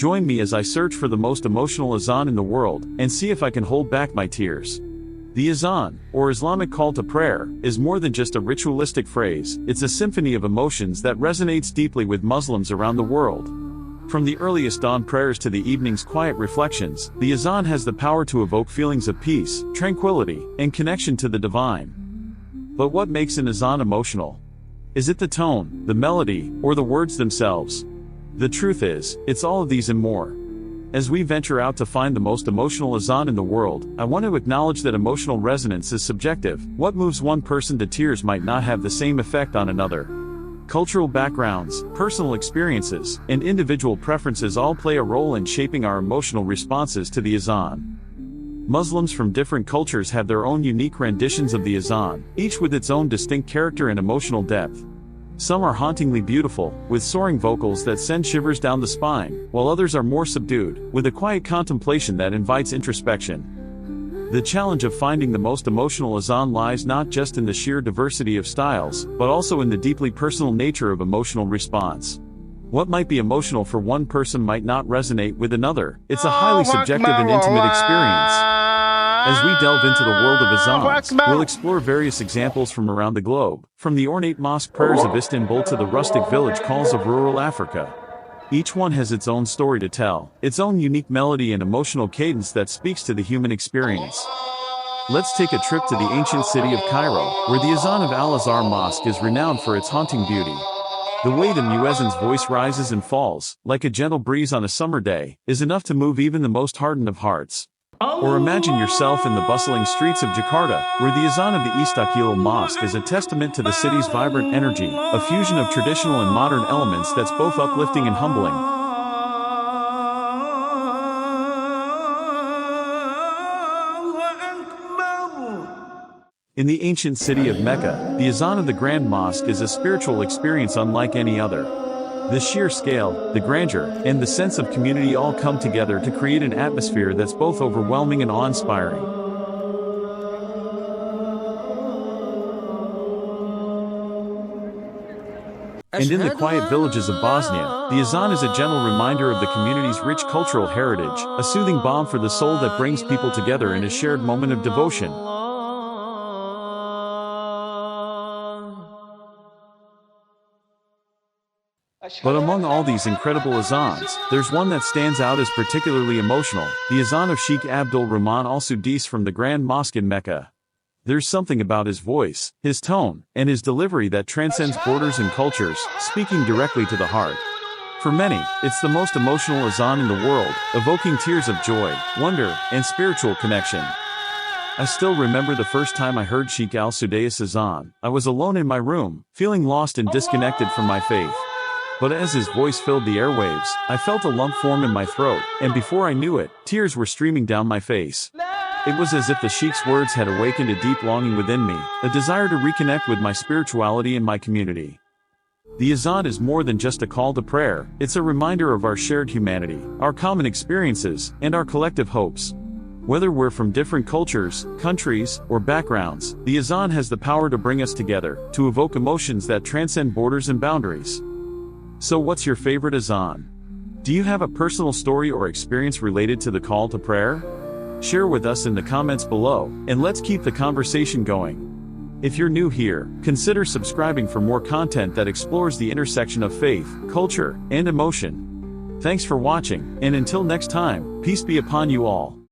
Join me as I search for the most emotional azan in the world, and see if I can hold back my tears. The azan, or Islamic call to prayer, is more than just a ritualistic phrase, it's a symphony of emotions that resonates deeply with Muslims around the world. From the earliest dawn prayers to the evening's quiet reflections, the azan has the power to evoke feelings of peace, tranquility, and connection to the divine. But what makes an azan emotional? Is it the tone, the melody, or the words themselves? The truth is, it's all of these and more. As we venture out to find the most emotional azan in the world, I want to acknowledge that emotional resonance is subjective. What moves one person to tears might not have the same effect on another. Cultural backgrounds, personal experiences, and individual preferences all play a role in shaping our emotional responses to the azan. Muslims from different cultures have their own unique renditions of the azan, each with its own distinct character and emotional depth. Some are hauntingly beautiful, with soaring vocals that send shivers down the spine, while others are more subdued, with a quiet contemplation that invites introspection. The challenge of finding the most emotional azan lies not just in the sheer diversity of styles, but also in the deeply personal nature of emotional response. What might be emotional for one person might not resonate with another. It's a highly subjective and intimate experience. As we delve into the world of azans, we'll explore various examples from around the globe, from the ornate mosque prayers of Istanbul to the rustic village calls of rural Africa. Each one has its own story to tell, its own unique melody and emotional cadence that speaks to the human experience. Let's take a trip to the ancient city of Cairo, where the Azan of Al-Azhar Mosque is renowned for its haunting beauty. The way the muezzin's voice rises and falls, like a gentle breeze on a summer day, is enough to move even the most hardened of hearts. Or imagine yourself in the bustling streets of Jakarta, where the Azan of the Istanbul Mosque is a testament to the city's vibrant energy, a fusion of traditional and modern elements that's both uplifting and humbling. In the ancient city of Mecca, the Azan of the Grand Mosque is a spiritual experience unlike any other. The sheer scale, the grandeur, and the sense of community all come together to create an atmosphere that's both overwhelming and awe-inspiring. And in the quiet villages of Bosnia, the Azan is a gentle reminder of the community's rich cultural heritage, a soothing balm for the soul that brings people together in a shared moment of devotion. But among all these incredible azans, there's one that stands out as particularly emotional, the Azan of Sheikh Abdul Rahman Al-Sudais from the Grand Mosque in Mecca. There's something about his voice, his tone, and his delivery that transcends borders and cultures, speaking directly to the heart. For many, it's the most emotional azan in the world, evoking tears of joy, wonder, and spiritual connection. I still remember the first time I heard Sheikh Al-Sudais' azan. I was alone in my room, feeling lost and disconnected from my faith. But as his voice filled the airwaves, I felt a lump form in my throat, and before I knew it, tears were streaming down my face. It was as if the Sheikh's words had awakened a deep longing within me, a desire to reconnect with my spirituality and my community. The Azan is more than just a call to prayer, it's a reminder of our shared humanity, our common experiences, and our collective hopes. Whether we're from different cultures, countries, or backgrounds, the Azan has the power to bring us together, to evoke emotions that transcend borders and boundaries. So what's your favorite azan? Do you have a personal story or experience related to the call to prayer? Share with us in the comments below, and let's keep the conversation going. If you're new here, consider subscribing for more content that explores the intersection of faith, culture, and emotion. Thanks for watching, and until next time, peace be upon you all.